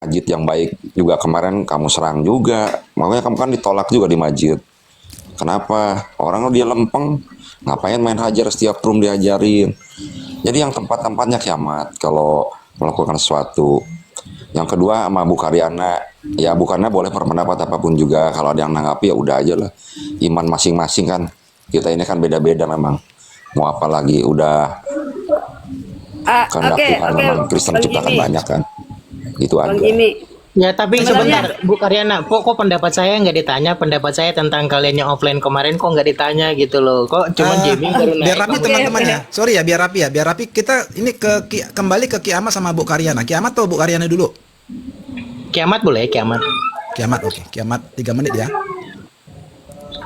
masjid yang baik juga kemarin kamu serang juga. Makanya kamu kan ditolak juga di masjid. Kenapa? Orang dia lempeng, ngapain main hajar setiap room diajarin. Jadi yang tempat-tempatnya kiamat kalau melakukan sesuatu. Yang kedua sama Bu Karyana, ya bukannya boleh berpendapat apapun juga. Kalau ada yang nanggapi ya udah aja lah. Iman masing-masing kan. Kita ini kan beda-beda memang. Mau apa lagi? Udah kehendak Oke, Tuhan oke, memang Kristen Bang ciptakan Jimmy, banyak kan. Itu Bang aja. Jimmy. Ya, tapi Sebenarnya, sebentar, Bu Karyana, kok pendapat saya nggak ditanya? Pendapat saya tentang kalian yang offline kemarin kok nggak ditanya gitu loh? Kok cuman Jamie baru Biar naik? rapi oke, teman-teman oke. ya. Sorry ya, biar rapi ya. Biar rapi kita ini kembali ke Kiamat sama Bu Karyana. Kiamat atau Bu Karyana dulu? Kiamat boleh, kiamat. Kiamat, oke. Kiamat 3 menit ya.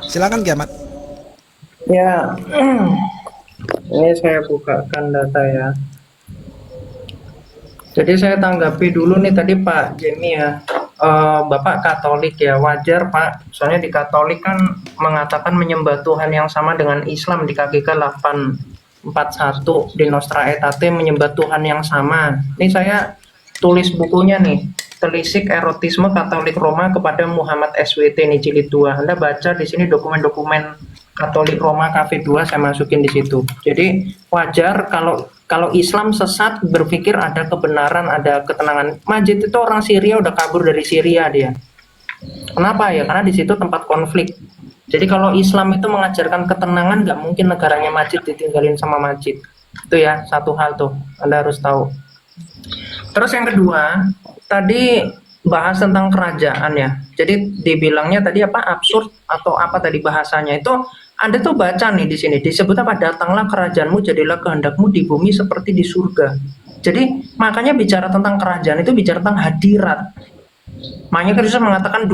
Silakan Kiamat. Ya, ini saya bukakan data ya. Jadi saya tanggapi dulu nih tadi Pak Jemmy ya. Bapak Katolik ya, wajar Pak. Soalnya di Katolik kan mengatakan menyembah Tuhan yang sama dengan Islam di KGK 841 di Nostra Aetate menyembah Tuhan yang sama. Ini saya tulis bukunya nih, Telisik Erotisme Katolik Roma kepada Muhammad SWT nih jilid 2. Anda baca di sini dokumen-dokumen Katolik Roma KV2 saya masukin di situ. Jadi wajar kalau Islam sesat berpikir ada kebenaran, ada ketenangan. Majid itu orang Syria udah kabur dari Syria dia. Kenapa ya? Karena di situ tempat konflik. Jadi kalau Islam itu mengajarkan ketenangan, nggak mungkin negaranya Majid ditinggalin sama Majid. Itu ya satu hal tuh, Anda harus tahu. Terus yang kedua, tadi bahas tentang kerajaan ya. Jadi dibilangnya tadi apa absurd atau apa tadi bahasanya itu Anda tuh baca nih di sini disebut apa datanglah kerajaanmu jadilah kehendakmu di bumi seperti di surga. Jadi makanya bicara tentang kerajaan itu bicara tentang hadirat. Makanya Kristus mengatakan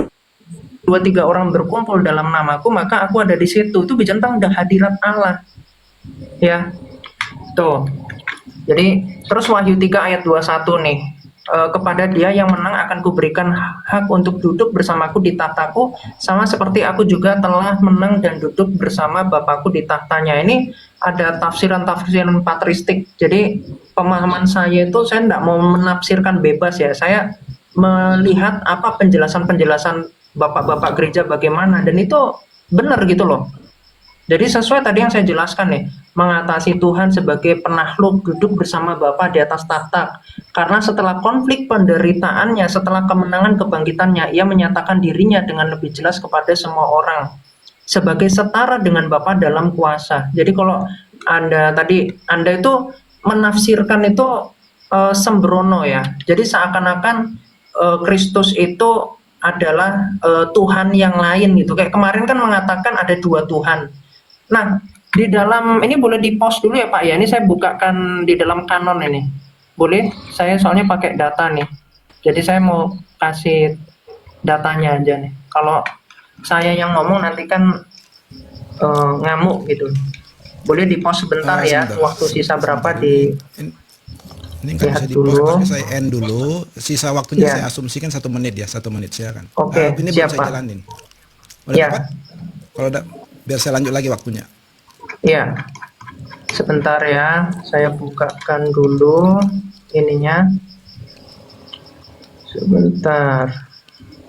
dua tiga orang berkumpul dalam namaku maka aku ada di situ. Itu bicara tentang hadirat Allah. Ya. Tuh. Jadi terus Wahyu 3 ayat 21 nih. Kepada dia yang menang akan kuberikan hak untuk duduk bersamaku di tahtaku sama seperti aku juga telah menang dan duduk bersama Bapakku di tahtanya. Ini ada tafsiran-tafsiran patristik. Jadi pemahaman saya itu saya tidak mau menafsirkan bebas ya. Saya melihat apa penjelasan-penjelasan bapak-bapak gereja bagaimana dan itu benar gitu loh. Jadi sesuai tadi yang saya jelaskan nih, mengatasi Tuhan sebagai penakluk duduk bersama Bapa di atas tahta. Karena setelah konflik penderitaannya, setelah kemenangan kebangkitannya, ia menyatakan dirinya dengan lebih jelas kepada semua orang. Sebagai setara dengan Bapa dalam kuasa. Jadi kalau Anda itu menafsirkan itu sembrono ya. Jadi seakan-akan Kristus itu adalah Tuhan yang lain gitu. Kayak kemarin kan mengatakan ada dua Tuhan. Nah, di dalam ini boleh di-post dulu ya Pak ya. Ini saya bukakan di dalam kanon ini. Boleh? Saya soalnya pakai data nih. Jadi saya mau kasih datanya aja nih. Kalau saya yang ngomong nanti kan ngamuk gitu. Boleh di-post sebentar ya. Sebentar. Waktu sisa berapa di Ini nggak bisa lihat di-pause, dulu. tapi saya end dulu. Sisa waktunya Ya. saya asumsikan 1 menit ya, 1 menit silakan. Oke, Ini siap, belum saya Pak. jalanin. Udah Ya. dapat? Kalau udah, biar saya lanjut lagi waktunya. Ya. Sebentar ya. Saya bukakan dulu ininya. Sebentar.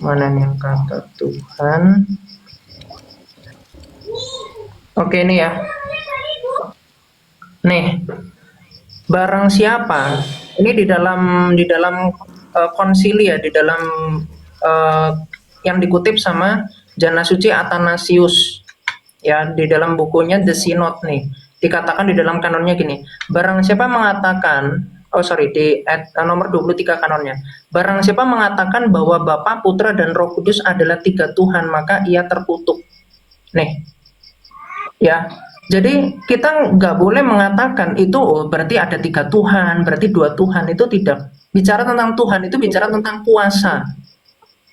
Mana nih yang kata Tuhan? Oke ini ya. Nih. Barang siapa ini di dalam konsili ya, di dalam yang dikutip sama Jana Suci Athanasius ya di dalam bukunya The Synod nih. Dikatakan di dalam kanonnya gini, barang siapa mengatakan di nomor 23 kanonnya. Barang siapa mengatakan bahwa Bapa, Putra dan Roh Kudus adalah 3 Tuhan, maka ia terkutuk. Nih. Ya. Jadi kita nggak boleh mengatakan itu berarti ada 3 Tuhan, berarti 2 Tuhan, itu tidak. Bicara tentang Tuhan itu bicara tentang kuasa.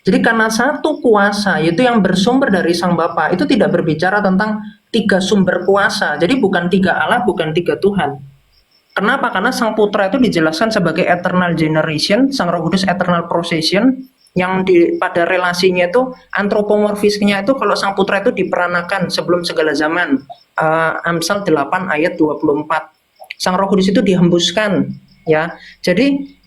Jadi karena satu kuasa yaitu yang bersumber dari Sang Bapa itu tidak berbicara tentang 3 sumber kuasa. Jadi bukan 3 Allah, bukan 3 Tuhan. Kenapa? Karena Sang Putra itu dijelaskan sebagai eternal generation, Sang Roh Kudus eternal procession, yang pada relasinya itu antropomorfisnya itu kalau Sang Putra itu diperanakan sebelum segala zaman. Amsal 8 ayat 24. Sang Roh Kudus itu dihembuskan ya. Jadi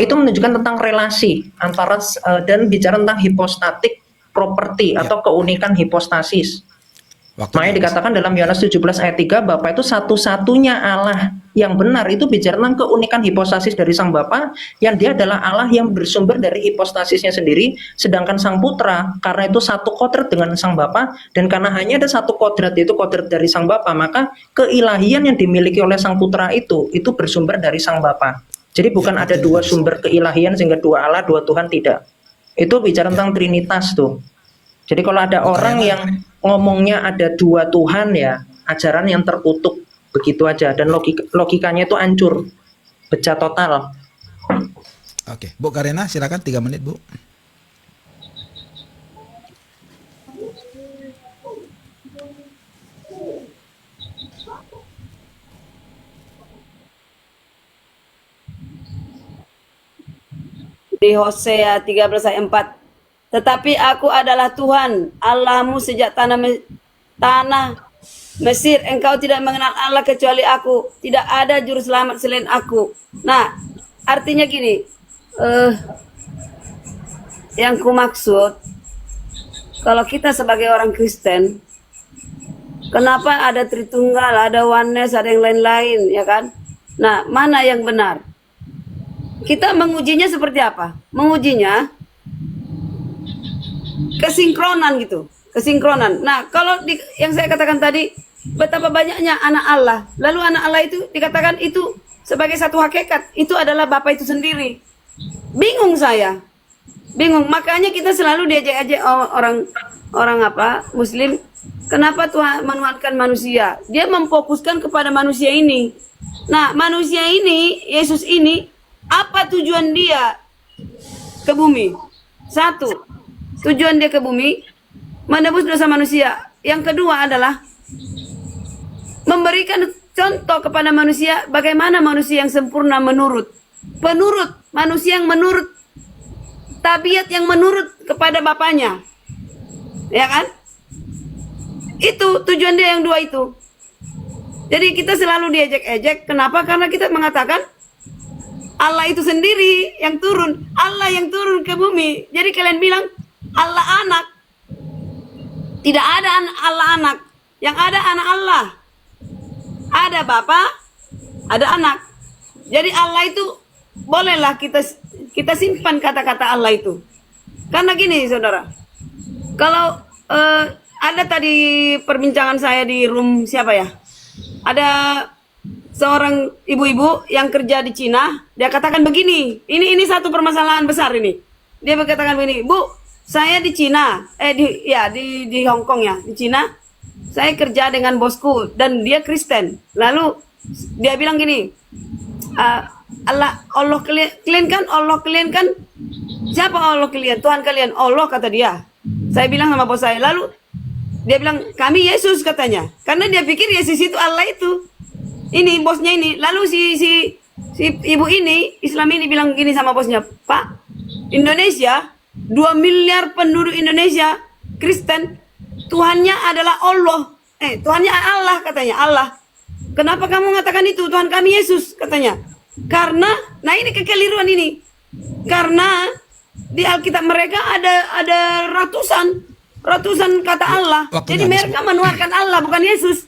itu menunjukkan tentang relasi antara dan bicara tentang hipostatik properti atau keunikan hipostasis. Waktu Makanya dikatakan dalam Yohanes 17 ayat 3, Bapa itu satu-satunya Allah yang benar. Itu bicara tentang keunikan hipostasis dari Sang Bapa, yang dia adalah Allah yang bersumber dari hipostasisnya sendiri, sedangkan Sang Putra karena itu satu kodrat dengan Sang Bapa, dan karena hanya ada satu kodrat, yaitu kodrat dari Sang Bapa, maka keilahian yang dimiliki oleh Sang Putra itu bersumber dari Sang Bapa. Jadi bukan ada dua sumber keilahian sehingga dua Allah, dua Tuhan, tidak. Itu bicara tentang Trinitas tuh. Jadi kalau ada orang yang ngomongnya ada dua Tuhan, ya ajaran yang terkutuk begitu aja, dan logikanya itu hancur, pecah total. Oke, Bu Karina silakan 3 menit, Bu. Di Hosea 13 ayat 4. Tetapi aku adalah Tuhan Allahmu sejak tanah Mesir. Engkau tidak mengenal Allah kecuali aku. Tidak ada juru selamat selain aku. Nah, artinya gini, yang ku maksud, kalau kita sebagai orang Kristen, kenapa ada Tritunggal, ada Oneness, ada yang lain-lain, ya kan? Nah, mana yang benar? Kita mengujinya seperti apa? Mengujinya kesinkronan gitu, kesinkronan. Nah, kalau yang saya katakan tadi, betapa banyaknya anak Allah, lalu anak Allah itu dikatakan itu sebagai satu hakikat, itu adalah Bapa itu sendiri. Bingung saya, bingung. Makanya kita selalu diajak-ajak orang Muslim, kenapa Tuhan menuhankan manusia? Dia memfokuskan kepada manusia ini. Nah, manusia ini, Yesus ini, apa tujuan dia ke bumi? Satu, tujuan dia ke bumi menebus dosa manusia. Yang kedua adalah memberikan contoh kepada manusia bagaimana manusia yang sempurna menurut manusia yang menurut tabiat yang menurut kepada bapaknya, ya kan? Itu tujuan dia yang dua itu. Jadi kita selalu diejek-ejek. Kenapa? Karena kita mengatakan Allah itu sendiri yang turun, Allah yang turun ke bumi. Jadi kalian bilang Allah anak. Tidak ada Allah anak. Yang ada anak Allah. Ada Bapa, ada anak. Jadi Allah itu bolehlah kita simpan kata-kata Allah itu. Karena gini, saudara. Kalau ada tadi perbincangan saya di room siapa ya? Ada seorang ibu-ibu yang kerja di Cina, dia katakan begini, ini satu permasalahan besar ini. Dia berkatakan begini, Bu, saya di Cina, di Hong Kong ya, di Cina, saya kerja dengan bosku dan dia Kristen. Lalu dia bilang gini, Allah kalian kan, siapa Allah kalian? Tuhan kalian, Allah kata dia. Saya bilang sama bos saya, lalu dia bilang kami Yesus katanya, karena dia pikir Yesus itu Allah itu. Ini bosnya ini, lalu si ibu ini Islam ini bilang gini sama bosnya, Pak, Indonesia 2 miliar penduduk Indonesia Kristen, Tuhannya adalah Allah, Tuhannya Allah katanya, Allah. Kenapa kamu mengatakan itu? Tuhan kami Yesus katanya. Karena, nah ini kekeliruan ini, karena di Alkitab mereka ada ratusan kata Allah. Jadi mereka menuhankan Allah bukan Yesus.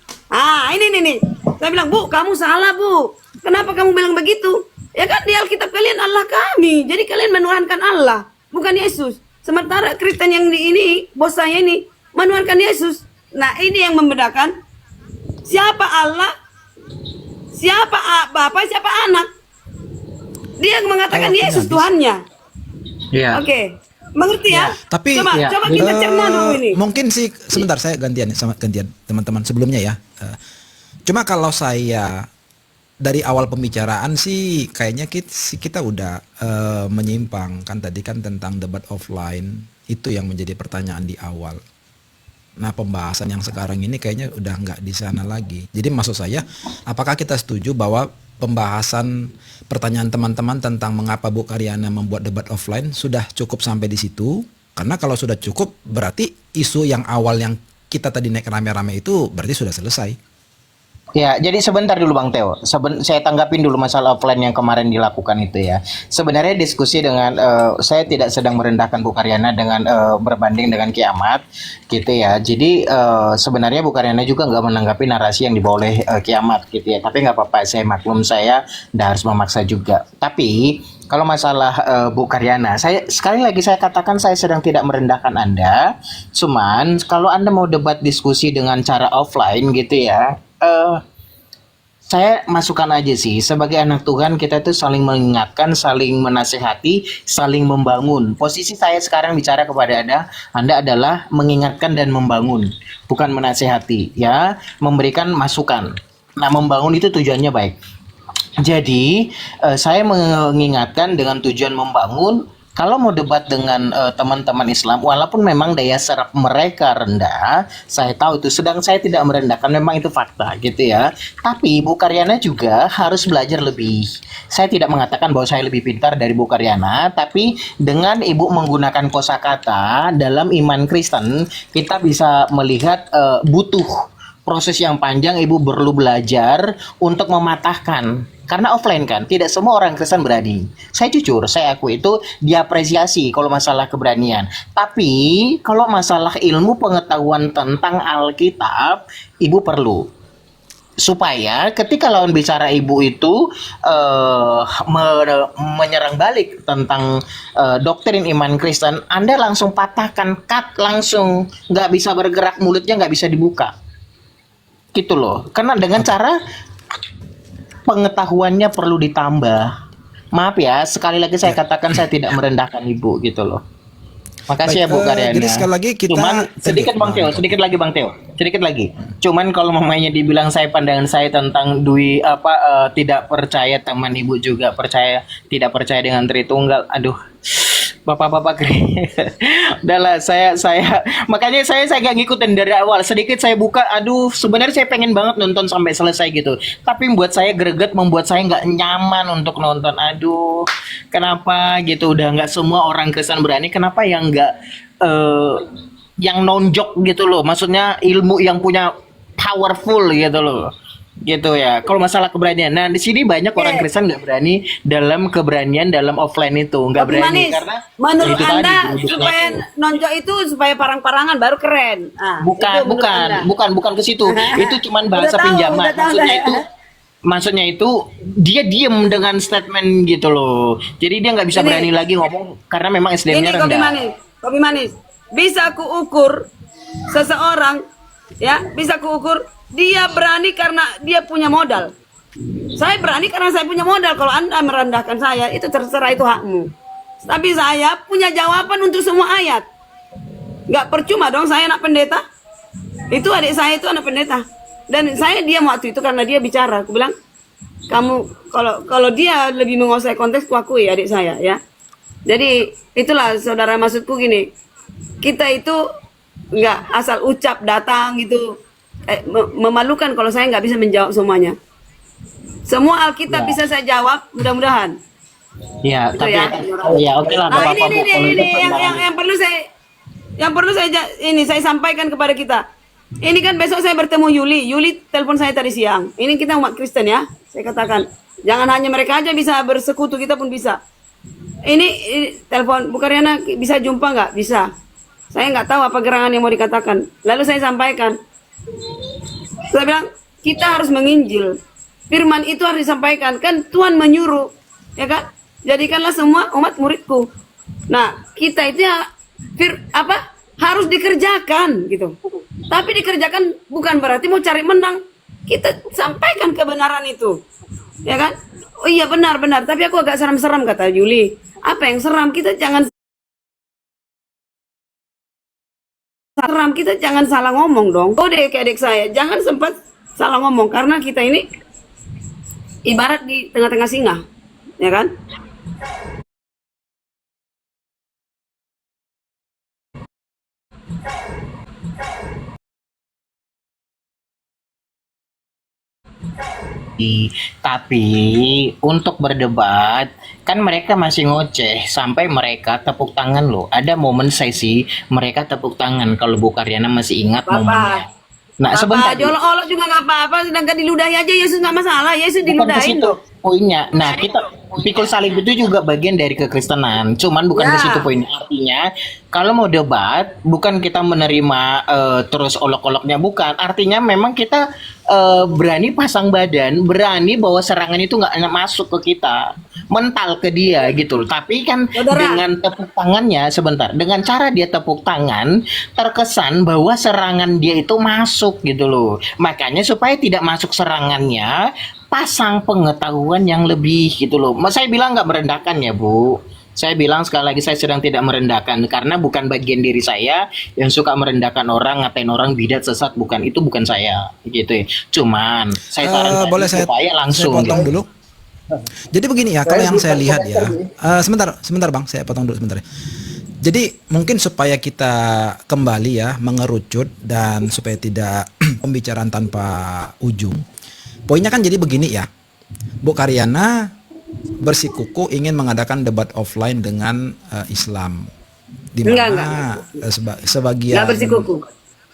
Ini. Saya bilang, Bu, kamu salah, Bu. Kenapa kamu bilang begitu? Ya kan di Alkitab kalian Allah kami. Jadi kalian menuhankan Allah, bukan Yesus. Sementara Kristen yang di ini, bos saya ini, menuhankan Yesus. Nah, ini yang membedakan siapa Allah, siapa Bapa, siapa anak. Dia mengatakan Yesus Tuhannya. Iya. Oke. Mengerti ya? Tapi coba kita cerna dulu ini. Mungkin sih sebentar saya gantian teman-teman sebelumnya ya. Cuma kalau saya dari awal pembicaraan sih kayaknya kita udah menyimpang kan, tadi kan tentang debat offline itu yang menjadi pertanyaan di awal. Nah, pembahasan yang sekarang ini kayaknya udah nggak di sana lagi. Jadi maksud saya, apakah kita setuju bahwa pembahasan pertanyaan teman-teman tentang mengapa Bu Karyana membuat debat offline sudah cukup sampai di situ? Karena kalau sudah cukup berarti isu yang awal yang kita tadi naik rame-rame itu berarti sudah selesai. Ya, jadi sebentar dulu Bang Teo. Saya tanggapin dulu masalah offline yang kemarin dilakukan itu ya. Sebenarnya diskusi dengan saya tidak sedang merendahkan Bu Karyana dengan berbanding dengan kiamat, gitu ya. Jadi sebenarnya Bu Karyana juga nggak menanggapi narasi yang dibawa oleh kiamat, gitu ya. Tapi nggak apa-apa, saya maklum saya nggak harus memaksa juga. Tapi kalau masalah Bu Karyana, saya sekali lagi saya katakan saya sedang tidak merendahkan Anda. Cuman kalau Anda mau debat diskusi dengan cara offline gitu ya, saya masukkan aja sih sebagai anak Tuhan kita tuh saling mengingatkan, saling menasehati, saling membangun. Posisi saya sekarang bicara kepada Anda adalah mengingatkan dan membangun, bukan menasehati ya, memberikan masukan. Nah, membangun itu tujuannya baik. Jadi, saya mengingatkan dengan tujuan membangun. Kalau mau debat dengan teman-teman Islam, walaupun memang daya serap mereka rendah, saya tahu itu. Sedang saya tidak merendahkan, memang itu fakta, gitu ya. Tapi Bu Karyana juga harus belajar lebih. Saya tidak mengatakan bahwa saya lebih pintar dari Bu Karyana, tapi dengan Ibu menggunakan kosakata dalam iman Kristen, kita bisa melihat butuh proses yang panjang. Ibu perlu belajar untuk mematahkan karena offline kan tidak semua orang Kristen berani. Saya jujur, saya akui itu diapresiasi kalau masalah keberanian, tapi kalau masalah ilmu pengetahuan tentang Alkitab ibu perlu supaya ketika lawan bicara ibu itu menyerang balik tentang doktrin iman Kristen, Anda langsung patahkan, cut langsung, nggak bisa bergerak, mulutnya nggak bisa dibuka gitu loh, karena dengan cara pengetahuannya perlu ditambah. Maaf ya, sekali lagi saya katakan saya tidak merendahkan ibu gitu loh. Makasih ya Bu Karyana. Jadi sekali lagi kita Cuman sedikit Bang Teo, sedikit lagi Bang Teo, sedikit lagi. Cuman kalau mamanya dibilang saya pandangan saya tentang tidak percaya, teman ibu juga tidak percaya dengan Tritunggal. Aduh, bapak-bapak udahlah, saya makanya saya gak ngikutin dari awal. Sedikit saya buka, aduh sebenarnya saya pengen banget nonton sampai selesai gitu, tapi membuat saya greget, membuat saya nggak nyaman untuk nonton. Aduh, kenapa gitu? Udah nggak semua orang Kristen berani, kenapa yang nggak yang nonjok gitu loh, maksudnya ilmu yang punya powerful gitu loh, gitu ya. Kalau masalah keberanian, nah di sini banyak orang Kristen nggak berani dalam keberanian dalam offline itu, nggak Kopi berani manis. karena Menurut itu Anda tadi, supaya nonjok itu supaya parang-parangan baru keren. Ah, itu menurut Anda. bukan ke situ. Itu cuman bahasa Udah tahu, pinjaman. udah tahu Maksudnya itu dia diem dengan statement gitu loh. Jadi dia nggak bisa Ini. berani lagi ngomong karena memang Ini SDM-nya kopi rendah. manis, kopi manis. Bisa aku ukur seseorang, ya, bisa aku ukur dia berani karena dia punya modal. Saya berani karena saya punya modal. Kalau Anda merendahkan saya, itu terserah, itu hakmu. Tapi saya punya jawaban untuk semua ayat. Nggak percuma dong saya anak pendeta. Itu adik saya itu anak pendeta. Dan saya diam waktu itu karena dia bicara. Aku bilang, kamu kalau dia lebih menguasai konteks, ku akui adik saya ya. Jadi itulah saudara, maksudku gini. Kita itu nggak asal ucap datang gitu. Memalukan kalau saya nggak bisa menjawab semuanya. Semua Alkitab bisa saya jawab, mudah-mudahan. Ya, Gitu tapi ya. ya oke lah, Nah, nggak apa-apa, Bu. Kalau itu ini pandangan. yang perlu saya sampaikan kepada kita. Ini kan besok saya bertemu Yuli telepon saya tadi siang. Ini kita umat Kristen ya. Saya katakan, jangan hanya mereka aja bisa bersekutu, kita pun bisa. Ini telepon Bu Karyana, bisa jumpa nggak? Bisa. Saya nggak tahu apa gerangan yang mau dikatakan. Lalu saya sampaikan. Saya bilang, kita harus menginjil. Firman itu harus disampaikan. Kan Tuhan menyuruh, ya kan? Jadikanlah semua umat muridku. Nah, kita itu ya harus dikerjakan gitu. Tapi dikerjakan bukan berarti mau cari menang. Kita sampaikan kebenaran itu, ya kan? Oh iya benar. Tapi aku agak seram-seram kata Yuli. Apa yang seram? Kita jangan salah ngomong dong. Oh deh ke adik saya, jangan sempat salah ngomong karena kita ini ibarat di tengah-tengah singa, ya kan? Tapi untuk berdebat kan mereka masih ngoceh sampai mereka tepuk tangan loh. Ada momen sesi mereka tepuk tangan, kalau Bu Karyana masih ingat momennya. Nah, Apa sebentar. olok-olok juga nggak apa-apa, sedangkan diludahi aja Yesus nggak masalah, Yesus Bukan ke diludahin situ loh. poinnya. Nah, kita pikul salib itu juga bagian dari kekristenan. Cuman bukan ke situ Ya, poinnya. Artinya, kalau mau debat, bukan kita menerima terus olok-oloknya, bukan. Artinya memang kita berani pasang badan, berani bahwa serangan itu nggak masuk ke kita, mental ke dia gitu loh. Tapi kan saudara, dengan tepuk tangannya, sebentar, dengan cara dia tepuk tangan, terkesan bahwa serangan dia itu masuk gitu loh. Makanya supaya tidak masuk serangannya, pasang pengetahuan yang lebih gitu loh. Saya bilang nggak merendahkan ya Bu. Saya bilang sekali lagi saya sedang tidak merendahkan karena bukan bagian diri saya yang suka merendahkan orang, ngatain orang bidat sesat, bukan itu, bukan saya gitu ya. Cuman saya saran tadi Boleh supaya saya langsung potong gitu. dulu. Jadi begini ya, kalau yang saya lihat ya, sebentar Bang, saya potong dulu sebentar. Jadi mungkin supaya kita kembali ya mengerucut dan supaya tidak pembicaraan tanpa ujung. Poinnya kan jadi begini ya, Bu Karyana bersikuku ingin mengadakan debat offline dengan Islam, di enggak, mana nggak sebagian. bersikuku.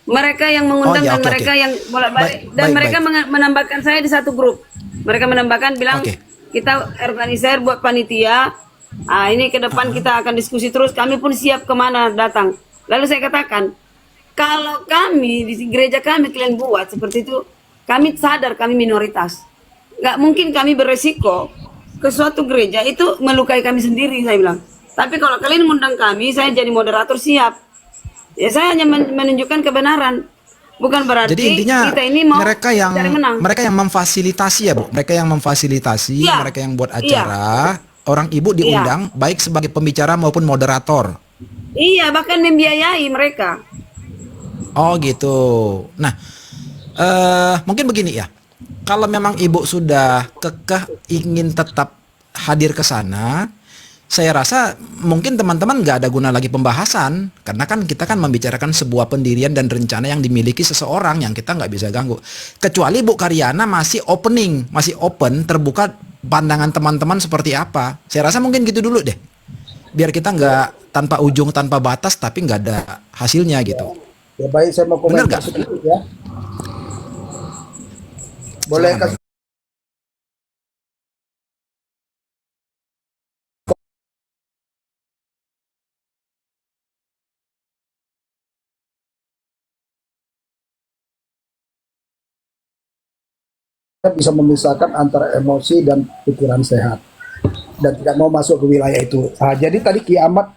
Mereka yang Oh mengundang ya, dan oke, mereka oke. yang bolak-balik dan Baik, mereka baik. menambahkan saya di satu grup. Mereka menambahkan bilang Oke. kita organisir buat panitia. Ah, ini ke depan kita akan diskusi terus. Kami pun siap kemana datang. Lalu saya katakan, kalau kami di gereja kami kalian buat seperti itu, kami sadar kami minoritas. Nggak mungkin kami beresiko ke suatu gereja itu melukai kami sendiri, saya bilang. Tapi kalau kalian mengundang kami, saya jadi moderator siap. Ya saya hanya menunjukkan kebenaran. Bukan berarti Jadi intinya kita ini mau cari menang. mereka yang memfasilitasi ya Bu, mereka yang memfasilitasi, Iya, mereka yang buat iya, acara, orang Ibu iya. diundang baik sebagai pembicara maupun moderator. Iya, bahkan membiayai mereka. Oh gitu. Nah, mungkin begini ya. Kalau memang Ibu sudah kekeh ingin tetap hadir ke sana, saya rasa mungkin teman-teman nggak ada guna lagi pembahasan. Karena kan kita kan membicarakan sebuah pendirian dan rencana yang dimiliki seseorang yang kita nggak bisa ganggu. Kecuali Bu Karyana masih opening, masih open, terbuka pandangan teman-teman seperti apa. Saya rasa mungkin gitu dulu deh. Biar kita nggak tanpa ujung, tanpa batas, tapi nggak ada hasilnya gitu. Ya baik, saya mau Bener komentar nggak? sedikit ya. Boleh Silakan, kasih Bang. kita bisa memisahkan antara emosi dan pikiran sehat dan tidak mau masuk ke wilayah itu. Jadi tadi kiamat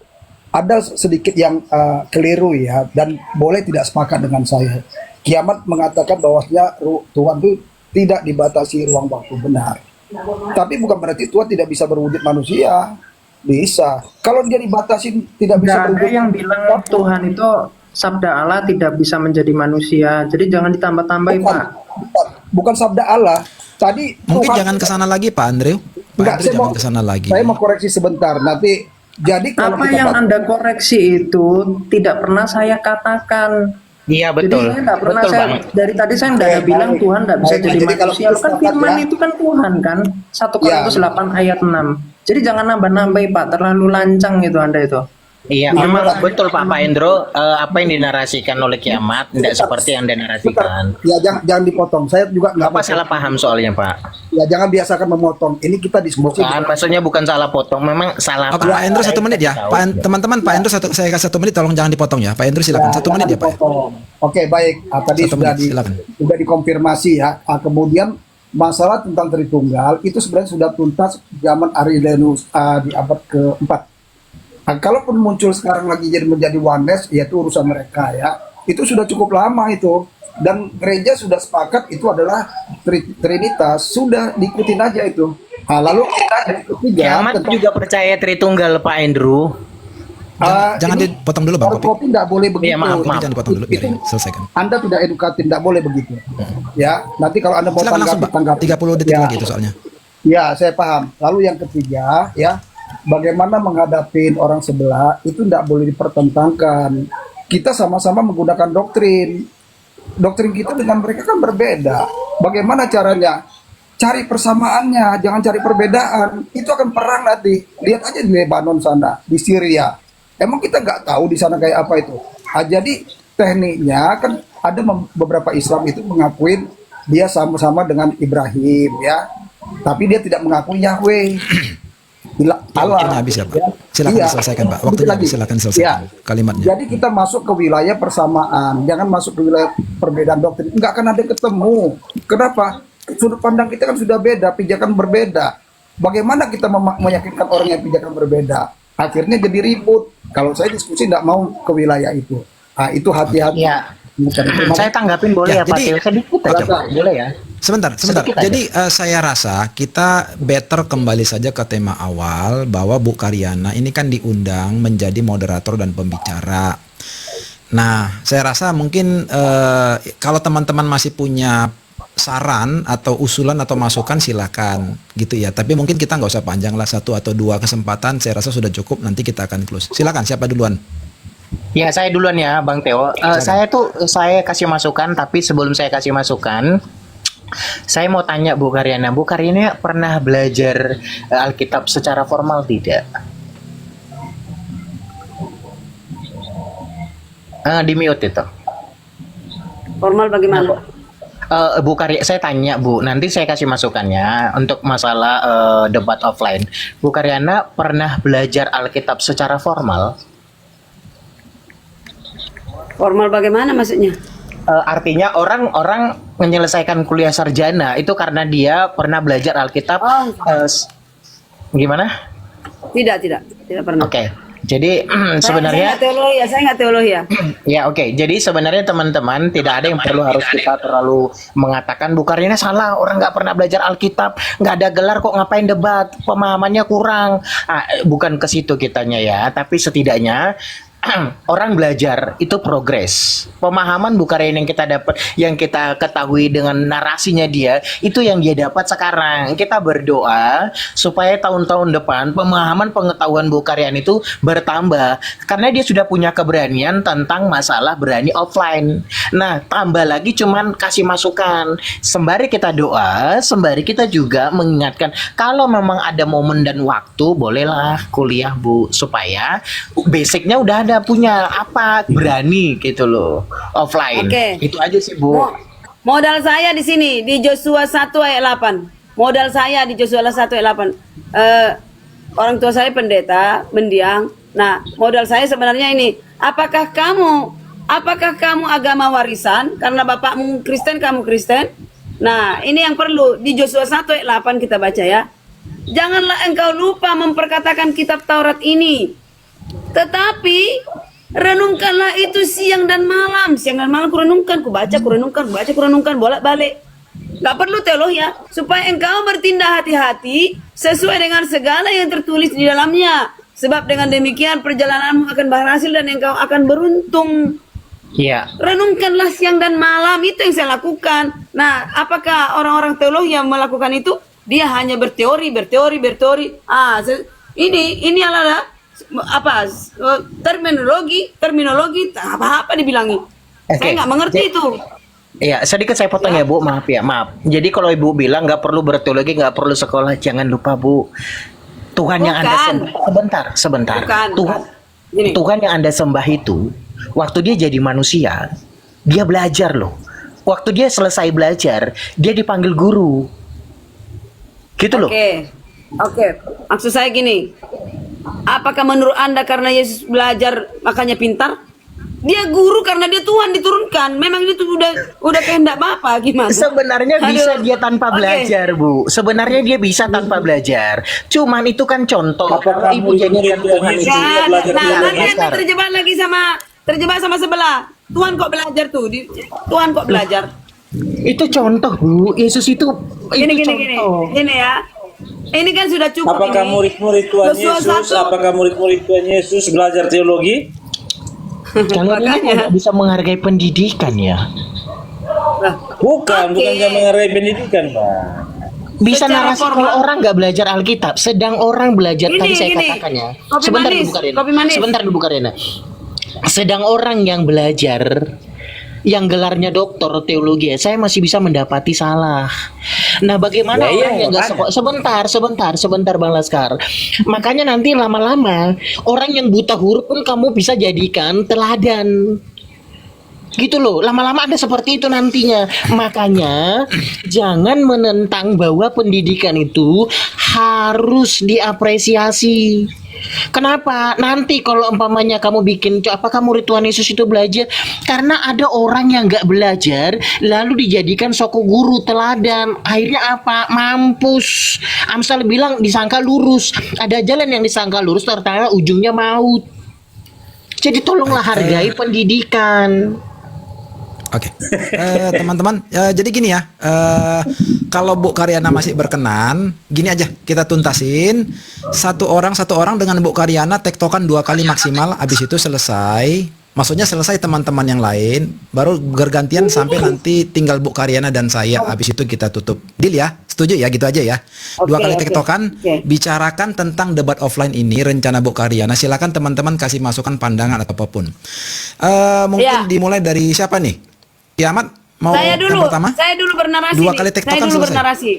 ada sedikit yang keliru ya dan boleh tidak sepakat dengan saya. Kiamat mengatakan bahwasanya Tuhan itu tidak dibatasi ruang waktu, benar. Tapi bukan berarti Tuhan tidak bisa berwujud manusia. Bisa. Kalau dia dibatasi tidak bisa Nggak ada berwujud. yang bilang Tuhan itu sabda Allah tidak bisa menjadi manusia. Jadi jangan ditambah-tambahin, Bukan, Pak. bukan sabda Allah. Tadi Mungkin Tuhan, jangan ke sana lagi Pak Andrew. Pak enggak, Andrew saya jangan mau, ke sana lagi. saya mau koreksi sebentar. Nanti jadi kalau Apa kita yang Anda koreksi itu tidak pernah saya katakan. Iya Jadi betul. saya nggak pernah Betul saya banget. dari tadi saya nggak ada Baik, bilang baik. Tuhan nggak bisa Baik, jadi jadi kalau manusia. kita Kan sepakat firman ya. itu kan Tuhan kan. 1 Ya, Korintus 8 ayat 6. Jadi jangan nambah-nambahin Pak, terlalu lancang gitu Anda itu. Iya, Memang memang betul Pak Endro, apa yang dinarasikan oleh kiamat tidak seperti yang dinarasikan. ya jangan dipotong. Saya juga nggak Apa mau. salah paham soalnya Pak? Ya jangan biasakan memotong. Ini kita diskusi. Bukan, maksudnya bukan salah potong, memang salah Oke, Pak Endro 1 menit ya. Teman-teman Pak Endro saya kasih 1 menit, tolong jangan dipotong ya. Pak Endro silakan 1 menit ya Pak. Dipotong. Oke, baik. Tadi 1 sudah menit, silakan. sudah dikonfirmasi ya. Kemudian masalah tentang Tritunggal itu sebenarnya sudah tuntas zaman Arilenus di abad keempat. Kalaupun muncul sekarang lagi jadi menjadi oneness, yaitu urusan mereka ya. Itu sudah cukup lama itu. Dan gereja sudah sepakat itu adalah Trinitas, sudah diikutin aja itu. Lalu yang ketiga, Kiamat juga percaya Tritunggal Pak Andrew. Jangan ini dipotong dulu Bang. Kopi tidak boleh begitu. Iya, maaf. Ini jangan dipotong dulu biar Itu selesaikan. Anda tidak edukatif, tidak boleh begitu. Ya, nanti kalau Anda mau Silakan langsung Pak. tanggapi. 30 detik Ya. lagi itu soalnya. Ya, saya paham. Lalu yang ketiga, ya, bagaimana menghadapi orang sebelah itu tidak boleh dipertentangkan. Kita sama-sama menggunakan doktrin. Doktrin kita dengan mereka kan berbeda. Bagaimana caranya? Cari persamaannya, jangan cari perbedaan. Itu akan perang nanti. Lihat aja di Lebanon sana, di Syria. Emang kita nggak tahu di sana kayak apa itu. Jadi tekniknya kan ada beberapa Islam itu mengakuin dia sama-sama dengan Ibrahim ya, tapi dia tidak mengakui Yahweh. Waktunya habis ya Pak. Silakan Iya. diselesaikan Pak. Sedikit Waktunya lagi. habis, silakan selesaikan Iya. kalimatnya. Jadi kita masuk ke wilayah persamaan, jangan masuk ke wilayah perbedaan doktrin. Enggak akan ada yang ketemu. Kenapa? Sudut pandang kita kan sudah beda, pijakan berbeda. Bagaimana kita meyakinkan orang yang pijakan berbeda? Akhirnya jadi ribut. Kalau saya diskusi tidak mau ke wilayah itu. Nah, itu hati-hati. Ya, Terima saya tanggapin boleh Ya, ya, Pak jadi- Teo, sedikit aja Pak, boleh ya? Sebentar. Sedikit aja. Jadi saya rasa kita better kembali saja ke tema awal bahwa Bu Karyana ini kan diundang menjadi moderator dan pembicara. Nah, saya rasa mungkin kalau teman-teman masih punya saran atau usulan atau masukan silakan gitu ya. Tapi mungkin kita nggak usah panjang lah, 1 atau 2 kesempatan. Saya rasa sudah cukup. Nanti kita akan close. Silakan, siapa duluan? Ya, saya duluan ya, Bang Teo. Saya kasih masukan, tapi sebelum saya kasih masukan, saya mau tanya Bu Karyana. Bu Karyana pernah belajar Alkitab secara formal tidak? Di mute itu. Formal bagaimana? Bu Karya, saya tanya Bu, nanti saya kasih masukannya untuk masalah debat offline. Bu Karyana pernah belajar Alkitab secara formal? Formal bagaimana maksudnya? Artinya orang menyelesaikan kuliah sarjana itu karena dia pernah belajar Alkitab. Oh. Gimana? Tidak pernah. Oke, jadi Saya sebenarnya nggak teologi ya. ya oke. Jadi sebenarnya teman-teman tidak ada yang perlu harus kita terlalu mengatakan Bu Karyana salah, orang nggak pernah belajar Alkitab, nggak ada gelar kok ngapain debat, pemahamannya kurang. Bukan ke situ kitanya ya, tapi setidaknya orang belajar itu progres. Pemahaman Bu Karyana yang kita dapat, yang kita ketahui dengan narasinya dia, itu yang dia dapat sekarang. Kita berdoa supaya tahun-tahun depan pemahaman pengetahuan Bu Karyana itu bertambah, karena dia sudah punya keberanian tentang masalah berani offline. Nah, tambah lagi cuman kasih masukan. Sembari kita doa, sembari kita juga mengingatkan kalau memang ada momen dan waktu, bolehlah kuliah Bu, supaya basicnya udah ada, punya apa, berani gitu loh offline. Oke. Itu aja sih Bu. Modal saya di sini di Joshua 1 ayat 8. Modal saya di Joshua 1 ayat 8. Orang tua saya pendeta, mendiang. Nah, modal saya sebenarnya ini, apakah kamu agama warisan karena bapakmu Kristen, kamu Kristen? Nah, ini yang perlu di Joshua 1 ayat 8 kita baca ya. Janganlah engkau lupa memperkatakan kitab Taurat ini, tetapi renungkanlah itu siang dan malam. Siang dan malam ku renungkan, bolak-balik. Gak perlu teologi ya, supaya engkau bertindak hati-hati sesuai dengan segala yang tertulis di dalamnya. Sebab dengan demikian perjalananmu akan berhasil dan engkau akan beruntung. Iya. Renungkanlah siang dan malam, itu yang saya lakukan. Nah, apakah orang-orang teologi yang melakukan itu? Dia hanya berteori. Ini adalah terminologi apa dibilangi. Saya nggak mengerti itu. Iya, sedikit saya potong ya Bu, maaf. Jadi kalau Ibu bilang nggak perlu berteologi, nggak perlu sekolah, jangan lupa Bu, Tuhan yang Anda sembah, sebentar. Gini. Tuhan yang Anda sembah itu, waktu dia jadi manusia, dia belajar loh. Waktu dia selesai belajar, dia dipanggil guru. Gitu loh. Oke. Maksud saya gini. Apakah menurut Anda karena Yesus belajar makanya pintar? Dia guru karena dia Tuhan diturunkan. Memang itu udah kehendak Bapa gimana? Sebenarnya bisa dia tanpa belajar, Bu. Sebenarnya dia bisa tanpa belajar. Cuman itu kan contoh. Kalau Ibu jadikan Tuhan itu. Nanti Anda terjebak sama sebelah. Tuhan kok belajar tuh? Tuhan kok belajar? Itu contoh, Bu. Yesus itu Gini contoh. ya. Ini kan sudah cukup. Apakah murid-murid Tuhan Yesus belajar teologi? Kalian ini nggak bisa menghargai pendidikan ya? Bukan nggak menghargai pendidikan, Pak. Bisa Secara narasi formal. kalau orang nggak belajar Alkitab, sedang orang belajar tadi saya katakan ya. Sebentar dulu Bu Karyana. Sedang orang yang belajar, yang gelarnya doktor teologi, saya masih bisa mendapati salah. Nah, bagaimana orang yang nggak sebentar Bang Laskar. Makanya nanti lama-lama orang yang buta huruf pun kamu bisa jadikan teladan. Gitu loh, lama-lama ada seperti itu nantinya. Makanya jangan menentang bahwa pendidikan itu harus diapresiasi. Kenapa? Nanti kalau umpamanya kamu bikin, apakah murid Tuhan Yesus itu belajar? Karena ada orang yang nggak belajar, lalu dijadikan soko guru teladan. Akhirnya apa? Mampus. Amsal bilang disangka lurus. Ada jalan yang disangka lurus, ternyata ujungnya maut. Jadi tolonglah hargai pendidikan. Oke, teman-teman, jadi gini ya, kalau Bu Karyana masih berkenan, gini aja kita tuntasin satu orang dengan Bu Karyana tektokan 2 kali maksimal, habis itu selesai. Maksudnya selesai teman-teman yang lain, baru bergantian sampai nanti tinggal Bu Karyana dan saya, habis itu kita tutup. Deal ya? Setuju ya? Gitu aja ya. 2 kali tektokan, bicarakan tentang debat offline ini, rencana Bu Karyana. Silakan teman-teman kasih masukan, pandangan atau apapun. Mungkin dimulai dari siapa nih? Kiamat mau Saya yang dulu, pertama? saya dulu bernarasi. 2 kali tektokan Saya dulu selesai. bernarasi.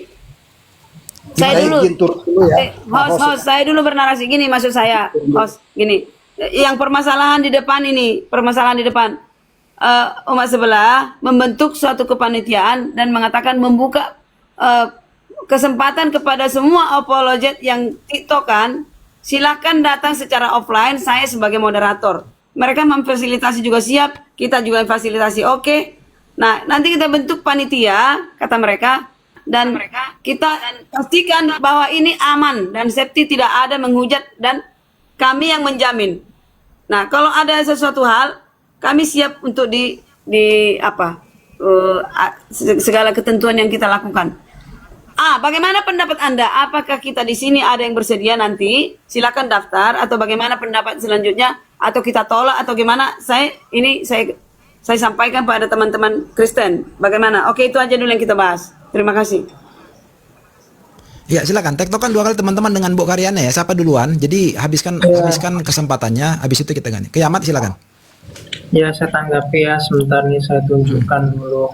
Saya Saya dulu. izin turun dulu ya. Host, saya dulu bernarasi. Gini maksud saya, host, gini. Yang permasalahan di depan ini, umat sebelah membentuk suatu kepanitiaan dan mengatakan membuka kesempatan kepada semua apologet yang tiktokan, silakan datang secara offline, saya sebagai moderator. Mereka memfasilitasi juga siap, kita juga fasilitasi oke. Nah, nanti kita bentuk panitia, kata mereka, dan kita pastikan bahwa ini aman dan safety, tidak ada menghujat dan kami yang menjamin. Nah, kalau ada sesuatu hal, kami siap untuk segala ketentuan yang kita lakukan. Bagaimana pendapat Anda? Apakah kita di sini ada yang bersedia nanti? Silakan daftar atau bagaimana pendapat selanjutnya? Atau kita tolak atau gimana? Saya sampaikan pada teman-teman Kristen. Bagaimana? Oke, itu aja dulu yang kita bahas. Terima kasih. Ya, silakan tektokan 2 kali teman-teman dengan Bu Karyana ya. Siapa duluan? Jadi habiskan kesempatannya, habis itu kita ganti. Kiamat silakan. Ya, saya tanggapi ya, sebentar nih saya tunjukkan dulu.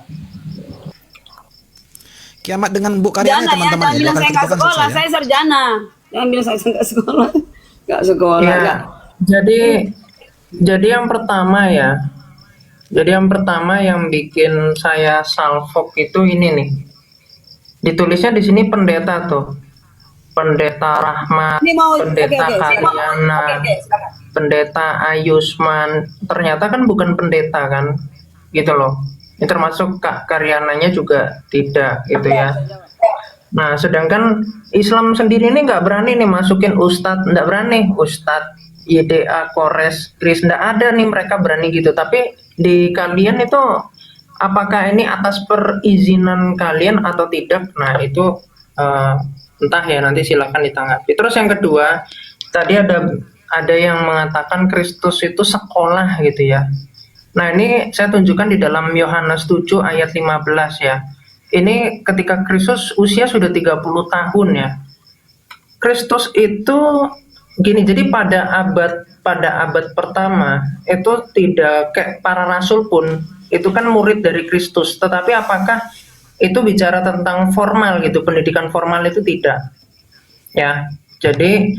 Kiamat dengan Bu Karyana ya, teman-teman. Jangan bilang saya nggak sekolah, saya sarjana. Jangan bilang saya nggak sekolah. Nggak sekolah. Ya, Nggak. jadi yang pertama ya. Jadi yang pertama yang bikin saya salfok itu ini nih. Ditulisnya di sini pendeta tuh. Pendeta Rahmat, Ini mau Pendeta Karyana, silakan. Pendeta Ayusman. Ternyata kan bukan pendeta kan. Gitu loh. Ini termasuk Kak Karyananya juga tidak gitu ya. Nah, sedangkan Islam sendiri ini nggak berani nih masukin Ustadz, nggak berani Ustadz, YDA, Kores, Kris, nggak ada nih mereka berani gitu. Tapi di kalian itu apakah ini atas perizinan kalian atau tidak? Nah, itu entah ya, nanti silakan ditanggapi. Terus yang kedua, tadi ada yang mengatakan Kristus itu sekolah gitu ya. Nah, ini saya tunjukkan di dalam Yohanes 7 ayat 15 ya. Ini ketika Kristus usia sudah 30 tahun ya. Kristus itu gini, jadi pada abad pertama itu tidak kayak para rasul pun itu kan murid dari Kristus, tetapi apakah itu bicara tentang formal gitu, pendidikan formal itu tidak. Ya. Jadi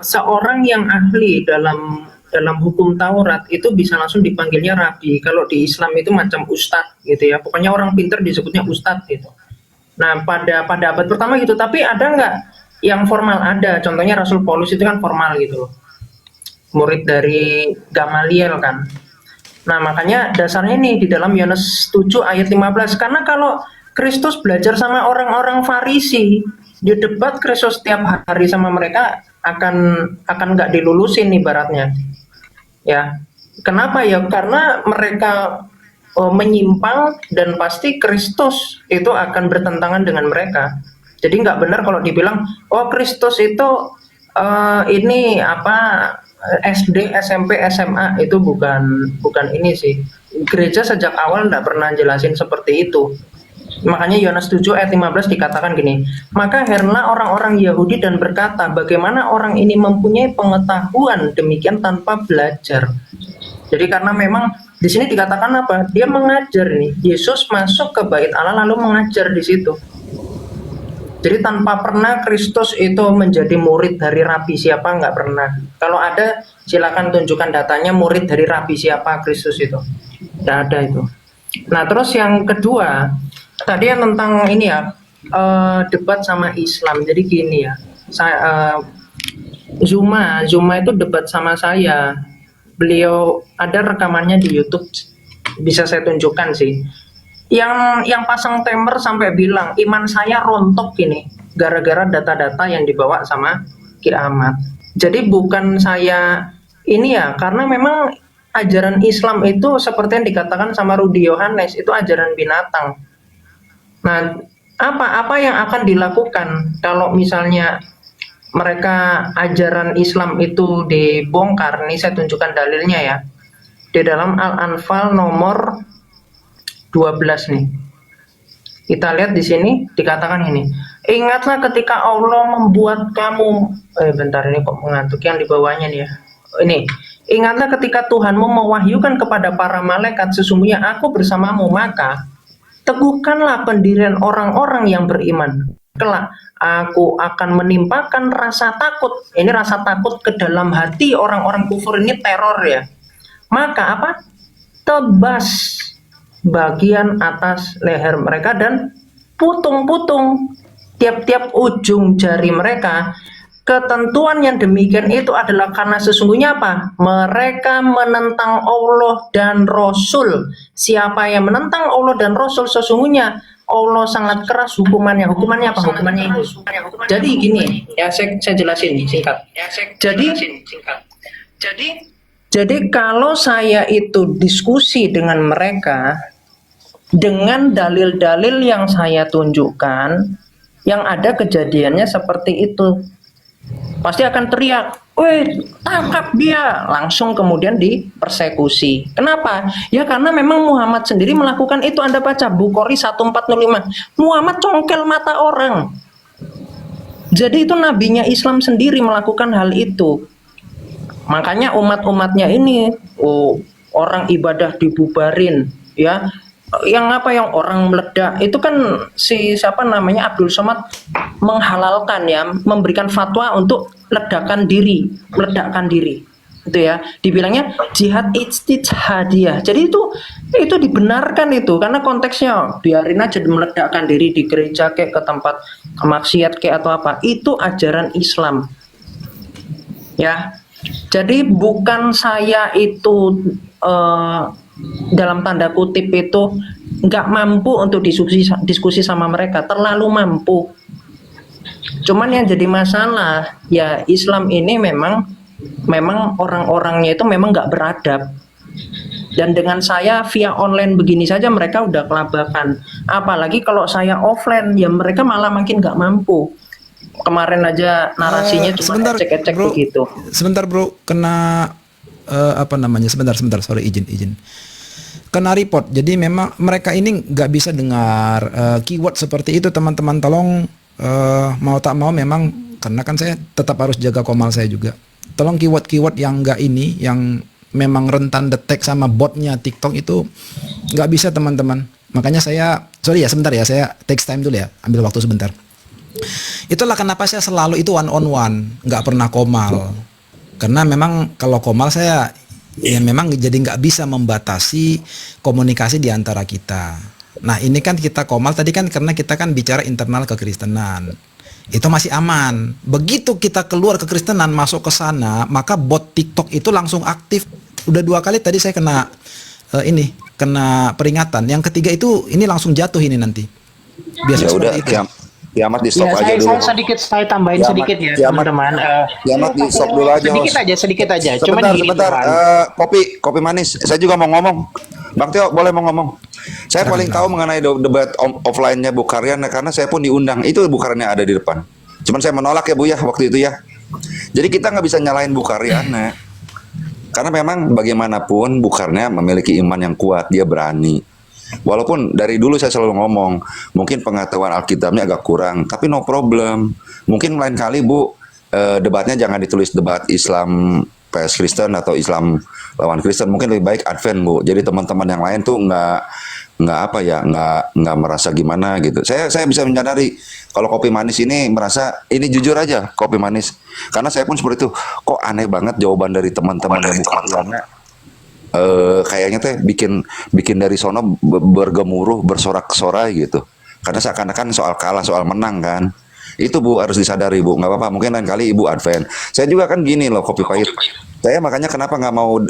seorang yang ahli dalam hukum Taurat itu bisa langsung dipanggilnya rabi. Kalau di Islam itu macam ustadz gitu ya. Pokoknya orang pinter disebutnya ustadz gitu. Nah, pada abad pertama gitu. Tapi ada nggak yang formal? Ada. Contohnya Rasul Paulus itu kan formal gitu loh. Murid dari Gamaliel kan. Nah, makanya dasarnya nih di dalam Yohanes 7 ayat 15. Karena kalau Kristus belajar sama orang-orang Farisi, di debat Kristus setiap hari sama mereka akan nggak dilulusin ibaratnya. Ya, kenapa ya? Karena mereka menyimpang dan pasti Kristus itu akan bertentangan dengan mereka. Jadi nggak benar kalau dibilang, oh Kristus itu ini apa SD, SMP, SMA itu bukan ini sih. Gereja sejak awal nggak pernah jelasin seperti itu. Makanya Yohanes 7 ayat 15 dikatakan gini, maka heranlah orang-orang Yahudi dan berkata, bagaimana orang ini mempunyai pengetahuan demikian tanpa belajar. Jadi karena memang di sini dikatakan apa? Dia mengajar nih. Yesus masuk ke bait Allah lalu mengajar di situ. Jadi tanpa pernah Kristus itu menjadi murid dari rabi siapa, nggak pernah. Kalau ada silakan tunjukkan datanya murid dari rabi siapa Kristus itu. Nggak ada itu. Nah terus yang kedua tadi yang tentang ini ya, debat sama Islam. Jadi gini ya, Zuma itu debat sama saya. Beliau ada rekamannya di YouTube, bisa saya tunjukkan sih. Yang pasang timer sampai bilang iman saya rontok ini gara-gara data-data yang dibawa sama Ki Ahmad. Jadi bukan saya ini ya, karena memang ajaran Islam itu seperti yang dikatakan sama Rudi Yohanes, itu ajaran binatang. Nah, apa yang akan dilakukan kalau misalnya mereka ajaran Islam itu dibongkar? Nih saya tunjukkan dalilnya ya. Di dalam Al-Anfal nomor 12 nih. Kita lihat di sini dikatakan ini. Ingatlah ketika Allah membuat kamu, bentar ini kok mengantuk yang di bawahnya nih ya. Ini. Ingatlah ketika Tuhanmu mewahyukan kepada para malaikat, sesungguhnya aku bersamamu, maka teguhkanlah pendirian orang-orang yang beriman. Kelak aku akan menimpakan rasa takut. Ini rasa takut ke dalam hati orang-orang kufur, ini teror ya. Maka apa? Tebas bagian atas leher mereka dan putung-putung tiap-tiap ujung jari mereka. Ketentuan yang demikian itu adalah karena sesungguhnya apa? Mereka menentang Allah dan Rasul. Siapa yang menentang Allah dan Rasul, sesungguhnya Allah sangat keras hukumannya. Hukumannya apa? Hukumannya ini. Jadi gini, ya saya jelasin singkat. Jadi kalau saya itu diskusi dengan mereka dengan dalil-dalil yang saya tunjukkan, yang ada kejadiannya seperti itu, pasti akan teriak, "Weh, tangkap dia!" Langsung kemudian dipersekusi. Kenapa? Ya karena memang Muhammad sendiri melakukan itu. Anda baca Bukhari 1405, Muhammad congkel mata orang. Jadi itu nabinya Islam sendiri melakukan hal itu. Makanya umat-umatnya ini, orang ibadah dibubarin, ya. Yang orang meledak itu kan si siapa namanya Abdul Somad menghalalkan ya, memberikan fatwa untuk meledakkan diri itu ya, dibilangnya jihad ijtihadiyah. Jadi itu dibenarkan itu karena konteksnya biarin aja meledakkan diri di gereja kayak ke tempat maksiat kayak atau apa, itu ajaran Islam ya. Jadi bukan saya itu dalam tanda kutip itu nggak mampu untuk diskusi sama mereka, terlalu mampu. Cuman yang jadi masalah ya Islam ini memang orang-orangnya itu memang nggak beradab. Dan dengan saya via online begini saja mereka udah kelabakan. Apalagi kalau saya offline ya mereka malah makin nggak mampu. Kemarin aja narasinya cuma cek-cek begitu. Sebentar bro, kena apa namanya? Sebentar, sorry, izin. Kena report. Jadi memang mereka ini nggak bisa dengar keyword seperti itu, teman-teman. Tolong mau tak mau memang, karena kan saya tetap harus jaga komal saya juga. Tolong keyword-keyword yang nggak ini, yang memang rentan detect sama botnya TikTok itu nggak bisa, teman-teman. Makanya saya, sorry ya, sebentar ya, saya takes time dulu ya, ambil waktu sebentar. Itulah kenapa saya selalu itu one on one, nggak pernah komal. Karena memang kalau komal saya ya memang jadi nggak bisa membatasi komunikasi di antara kita. Nah ini kan kita komal tadi kan karena kita kan bicara internal kekristenan. Itu masih aman. Begitu kita keluar kekristenan masuk ke sana, maka bot TikTok itu langsung aktif. Udah 2 kali tadi saya kena kena peringatan. Yang ketiga itu ini langsung jatuh ini nanti. Biasa Ya udah, seperti itu. kiamat di stop Ya, aja dulu. saya tambahin sedikit ya teman-teman. Kiamat di stop dulu aja. Sedikit aja. Cuma Sebentar. Kopi manis. Saya juga mau ngomong. Bang Tio boleh mau ngomong. Saya paling tahu mengenai debat offline-nya Bu Karyana karena saya pun diundang. Itu Bu Karyana ada di depan. Cuman saya menolak ya Bu ya waktu itu ya. Jadi kita nggak bisa nyalain Bu Karyana. Karena memang bagaimanapun Bu Karyana memiliki iman yang kuat, dia berani. Walaupun dari dulu saya selalu ngomong, mungkin pengetahuan Alkitabnya agak kurang, tapi no problem. Mungkin lain kali Bu, debatnya jangan ditulis debat Islam PS Kristen atau Islam lawan Kristen, mungkin lebih baik Advent Bu. Jadi teman-teman yang lain tuh nggak apa ya, nggak merasa gimana gitu. Saya bisa menyadari kalau kopi manis ini merasa ini, jujur aja kopi manis, karena saya pun seperti itu. Kok aneh banget jawaban dari teman-teman yang bukan kayaknya teh bikin dari sono bergemuruh, bersorak-sorai gitu. Karena seakan-akan soal kalah, soal menang kan. Itu Bu harus disadari Bu. Nggak apa-apa, mungkin lain kali Ibu Advent. Saya juga kan gini loh, kopi pahit. Saya makanya kenapa nggak mau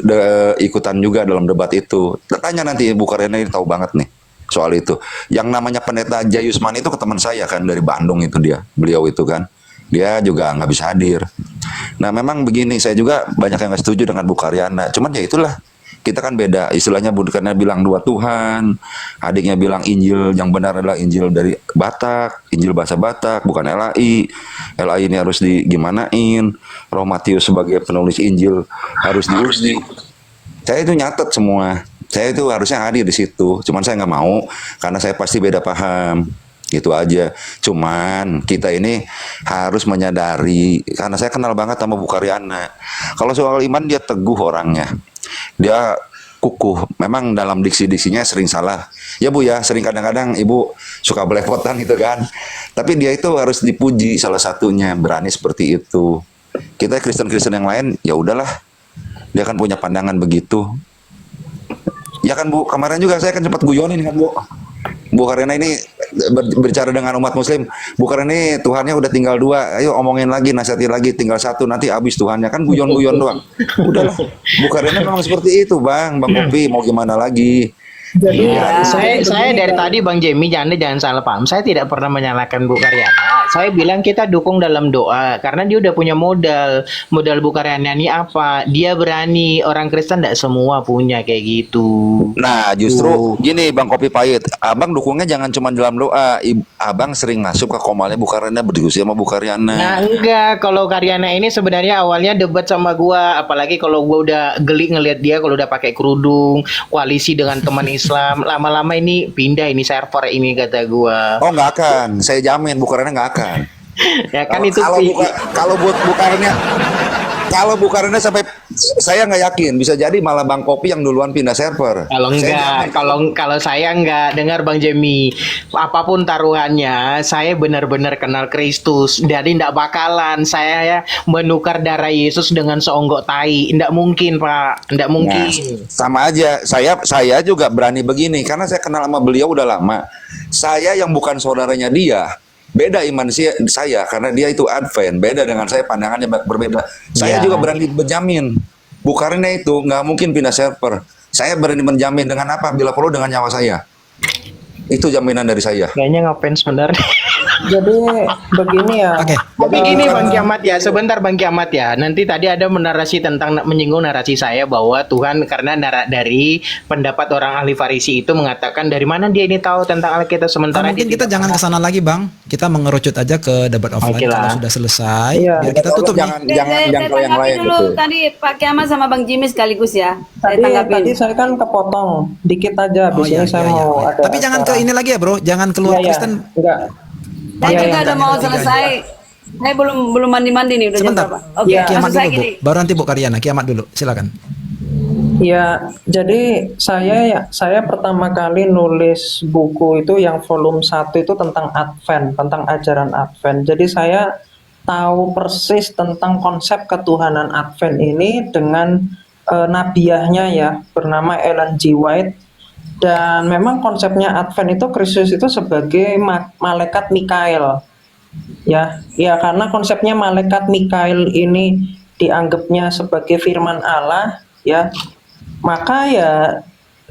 ikutan juga dalam debat itu. Tanya nanti Ibu Karyana, ini tahu banget nih soal itu. Yang namanya Pendeta Jayusman itu ke teman saya kan dari Bandung itu dia. Beliau itu kan. Dia juga nggak bisa hadir. Nah memang begini, saya juga banyak yang nggak setuju dengan Bu Karyana. Cuman ya itulah, kita kan beda, istilahnya Bu Karyana bilang dua Tuhan, adiknya bilang Injil yang benar adalah Injil dari Batak, Injil bahasa Batak, bukan LAI. LAI ini harus digimanain, Roh Matius sebagai penulis Injil harus diuji. Saya itu nyatet semua, saya itu harusnya hadir di situ, cuman saya nggak mau karena saya pasti beda paham. Gitu aja. Cuman kita ini harus menyadari, karena saya kenal banget sama Bu Karyana. Kalau soal iman dia teguh orangnya. Dia kukuh. Memang dalam diksi-diksinya sering salah. Ya Bu ya, sering kadang-kadang Ibu suka belepotan gitu kan. Tapi dia itu harus dipuji, salah satunya berani seperti itu. Kita Kristen-Kristen yang lain ya udahlah. Dia kan punya pandangan begitu. Ya kan Bu, kemarin juga saya kan sempat guyonin kan Bu. Bu Karyana ini berbicara dengan umat muslim, Bu Karyana ini Tuhannya udah tinggal 2, ayo omongin lagi, nasihatin lagi, tinggal 1, nanti habis Tuhannya, kan guyon-guyon doang. Udahlah, Bu Karyana memang seperti itu Bang Kopi, mau gimana lagi. Jadi Saya dari tadi Bang Jemi, jangan salah paham. Saya tidak pernah menyalahkan Bu Karyana. Saya bilang kita dukung dalam doa karena dia udah punya modal. Modal Bu Karyana ini apa? Dia berani. Orang Kristen tidak semua punya kayak gitu. Nah justru gini Bang Kopi Pahit, Abang dukungnya jangan cuma dalam doa. Abang sering masuk ke komalnya Bu Karyana, berdiskusi sama Bu Karyana. Nah enggak, kalau Karyana ini sebenarnya awalnya debat sama gua, apalagi kalau gua udah geli ngelihat dia kalau udah pakai kerudung, koalisi dengan teman Islam, lama-lama ini pindah ini server ini kata gua. Oh nggak akan, saya jamin Bu Karyana nggak akan. Ya kan itu Kalau buat Bu Karyana, kalau Bu Karyana sampai, saya nggak yakin, bisa jadi malah Bang Kopi yang duluan pindah server. Kalau enggak, kalau saya enggak, dengar Bang Jemi, apapun taruhannya, saya benar-benar kenal Kristus. Jadi enggak bakalan saya ya menukar darah Yesus dengan seonggok tai. Enggak mungkin, Pak. Enggak mungkin. Nah, sama aja, saya juga berani begini karena saya kenal sama beliau udah lama. Saya yang bukan saudaranya dia, beda iman saya karena dia itu Advent, beda dengan saya, pandangannya berbeda. Saya juga berani menjamin Bu Karyana itu nggak mungkin pindah server. Saya berani menjamin dengan apa? Bila perlu dengan nyawa saya. Itu jaminan dari saya. Kayaknya ngefans bener. jadi begini ya. Oke. Tapi gini Bang Kiamat ya, sebentar Bang Kiamat ya. Nanti tadi ada menarasi tentang menyinggung narasi saya bahwa Tuhan karena dari pendapat orang ahli Farisi itu mengatakan dari mana dia ini tahu tentang Alkitab sementara Mungkin dia kita tidak jangan ke sana lagi Bang. Kita mengerucut aja ke debat offline Oke lah. kalau sudah selesai. Iya. Biar kita tutup nih. Jangan Saya jangkau yang tanggapi lain dulu gitu. tadi Pak Kiamat sama Bang Jimmy sekaligus ya. Saya Tadi tanggapin. saya kan kepotong dikit aja, Oh habis iya, ini saya iya, mau iya. ada. Tapi jangan ke ini lagi ya Bro, jangan keluar Iya, Kristen. enggak. Saya Iya, juga iya. udah mau selesai. Saya belum mandi nih udah jam Sebentar. berapa? Oke, Iya. Kiamat maksud saya dulu Bu. gini. Baru nanti Bu Karyana, Kiamat dulu. Silakan. Ya, jadi saya pertama kali nulis buku itu yang volume 1 itu tentang Advent, tentang ajaran Advent. Jadi saya tahu persis tentang konsep ketuhanan Advent ini dengan nabiahnya ya, bernama Ellen G. White. Dan memang konsepnya Advent itu Kristus itu sebagai malaikat Mikael. Ya, karena konsepnya malaikat Mikael ini dianggapnya sebagai firman Allah, ya. Maka ya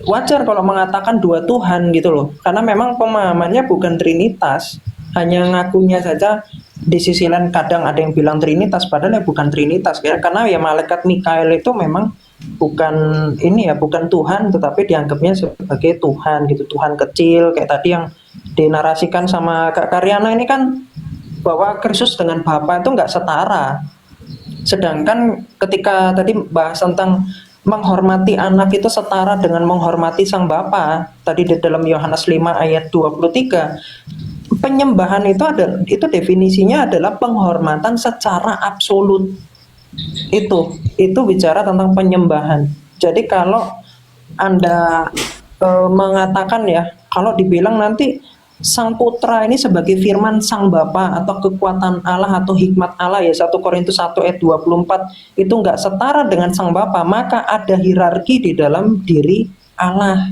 wajar kalau mengatakan 2 Tuhan gitu loh. Karena memang pemahamannya bukan Trinitas, hanya ngakunya saja. Di sisi lain kadang ada yang bilang Trinitas padahal ya bukan Trinitas ya. Karena ya malaikat Mikael itu memang bukan bukan Tuhan, tetapi dianggapnya sebagai Tuhan gitu, Tuhan kecil kayak tadi yang dinarasikan sama Kak Karyana ini kan, bahwa Kristus dengan Bapa itu nggak setara. Sedangkan ketika tadi bahas tentang menghormati anak itu setara dengan menghormati sang Bapa, tadi di dalam Yohanes 5 ayat 23, penyembahan itu definisinya adalah penghormatan secara absolut. Itu bicara tentang penyembahan. Jadi kalau Anda mengatakan ya, kalau dibilang nanti Sang Putra ini sebagai firman Sang Bapa atau kekuatan Allah atau hikmat Allah ya, 1 Korintus 1 ayat 24 itu nggak setara dengan Sang Bapa, maka ada hierarki di dalam diri Allah.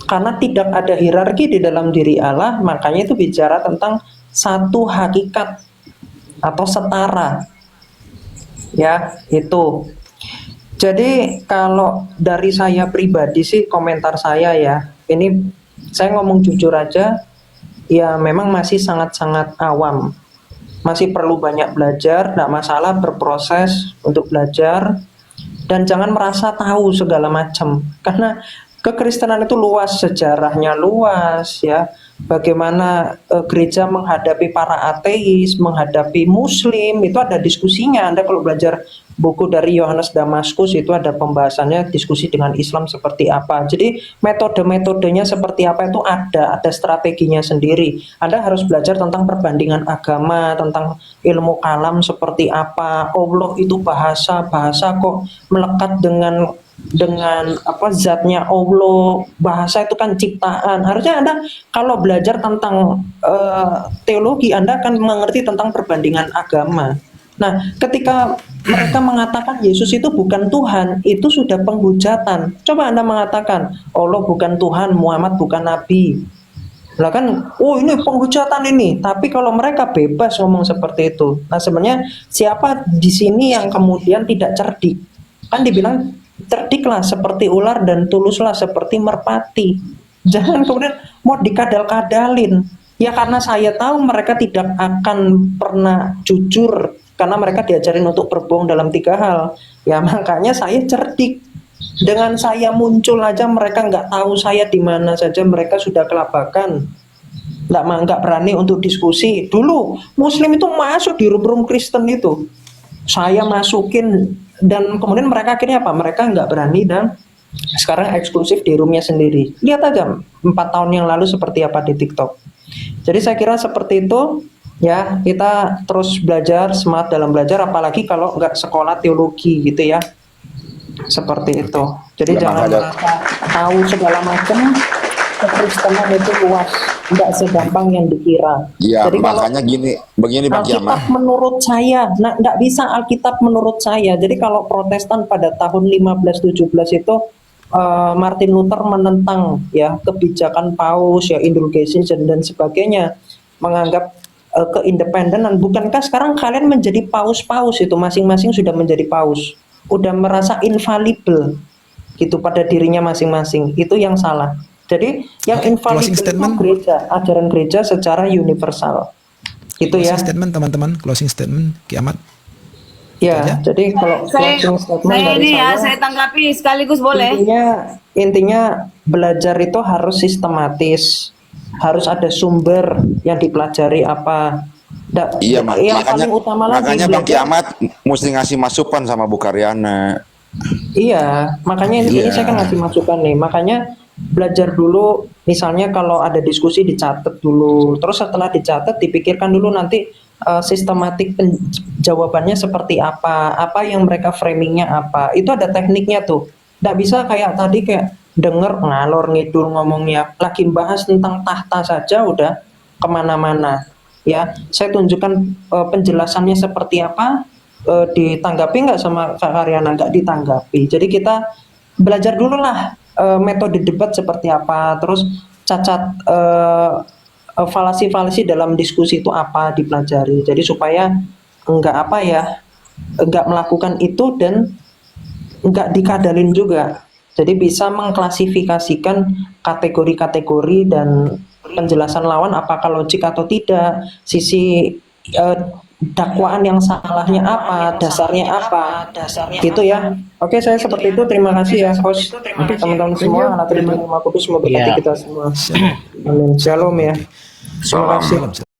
Karena tidak ada hierarki di dalam diri Allah, makanya itu bicara tentang satu hakikat atau setara. Ya, itu. Jadi kalau dari saya pribadi sih, komentar saya ya, ini saya ngomong jujur aja, ya memang masih sangat-sangat awam. Masih perlu banyak belajar, tidak masalah berproses untuk belajar, dan jangan merasa tahu segala macam. Karena kekristenan itu luas, sejarahnya luas ya. Bagaimana gereja menghadapi para ateis, menghadapi muslim, itu ada diskusinya. Anda kalau belajar buku dari Yohanes Damaskus itu ada pembahasannya, diskusi dengan Islam seperti apa. Jadi metode-metodenya seperti apa itu ada strateginya sendiri. Anda harus belajar tentang perbandingan agama, tentang ilmu kalam seperti apa. Allah itu bahasa kok melekat dengan apa zatnya Allah. Bahasa itu kan ciptaan. Harusnya Anda kalau belajar tentang teologi, Anda akan mengerti tentang perbandingan agama. Nah, ketika mereka mengatakan Yesus itu bukan Tuhan, itu sudah penghujatan. Coba Anda mengatakan Allah bukan Tuhan, Muhammad bukan Nabi. Lah kan, oh ini penghujatan ini. Tapi kalau mereka bebas ngomong seperti itu. Nah, sebenarnya siapa di sini yang kemudian tidak cerdik? Kan dibilang cerdiklah seperti ular dan tuluslah seperti merpati. Jangan kemudian mau dikadal-kadalin. Ya karena saya tahu mereka tidak akan pernah jujur, karena mereka diajarin untuk berbohong dalam 3 hal. Ya makanya saya cerdik. Dengan saya muncul aja mereka nggak tahu saya di mana saja, mereka sudah kelabakan. Nggak berani untuk diskusi. Dulu Muslim itu masuk di room Kristen itu, saya masukin, dan kemudian mereka akhirnya apa? Mereka nggak berani dan sekarang eksklusif di roomnya sendiri. Lihat aja 4 tahun yang lalu seperti apa di TikTok. Jadi saya kira seperti itu. Ya, kita terus belajar, semangat dalam belajar, apalagi kalau nggak sekolah teologi gitu ya. Seperti itu. Jadi Ya, jangan makanya- merasa tahu segala macam. Kekristenan itu luas, nggak segampang yang dikira. Iya, Jadi kalau makanya begini Bang Alkitab Kiamah. menurut saya, nah nggak bisa Alkitab menurut saya. Jadi kalau Protestan pada tahun 1517 itu Martin Luther menentang ya kebijakan Paus ya, indulgensi dan sebagainya, menganggap keindependenan. Bukankah sekarang kalian menjadi paus-paus itu, masing-masing sudah menjadi paus, udah merasa infalibel gitu pada dirinya masing-masing. Itu yang salah. Jadi yang infalibel Closing itu statement. gereja, ajaran gereja secara universal. Itu ya. Closing statement teman-teman, closing statement Kiamat. Ya, aja. jadi kalau Saya, closing statement saya dari ini ya, saya, saya tanggapi sekaligus boleh. intinya belajar itu harus sistematis, harus ada sumber yang dipelajari apa. Iya, Yang makanya paling utama lagi makanya Bang belajar. Kiamat mesti ngasih masukan sama Bu Karyana. Iya, makanya ini Iya. saya kan ngasih masukan nih. Makanya belajar dulu, misalnya kalau ada diskusi dicatat dulu, terus setelah dicatat dipikirkan dulu nanti sistematik jawabannya seperti apa yang mereka framingnya apa. Itu ada tekniknya tuh. Nggak bisa kayak tadi kayak denger ngalor ngidul ngomongnya, lagi bahas tentang tahta saja udah kemana-mana. Ya, saya tunjukkan penjelasannya seperti apa. Ditanggapi nggak sama Kak Karyana? Nggak ditanggapi. Jadi kita belajar dulu lah metode debat seperti apa, terus cacat falasi-falasi dalam diskusi itu apa dipelajari. Jadi supaya nggak melakukan itu dan nggak dikadalin juga. Jadi bisa mengklasifikasikan kategori-kategori dan penjelasan lawan apakah logik atau tidak, sisi dakwaan yang salahnya apa, dasarnya apa, gitu ya. Oke, saya seperti itu. Terima kasih ya, host. Untuk teman-teman semua, anak terima Roh Kudus memberkati Iya. kita semua. Amin. Shalom ya. Terima kasih. Salam.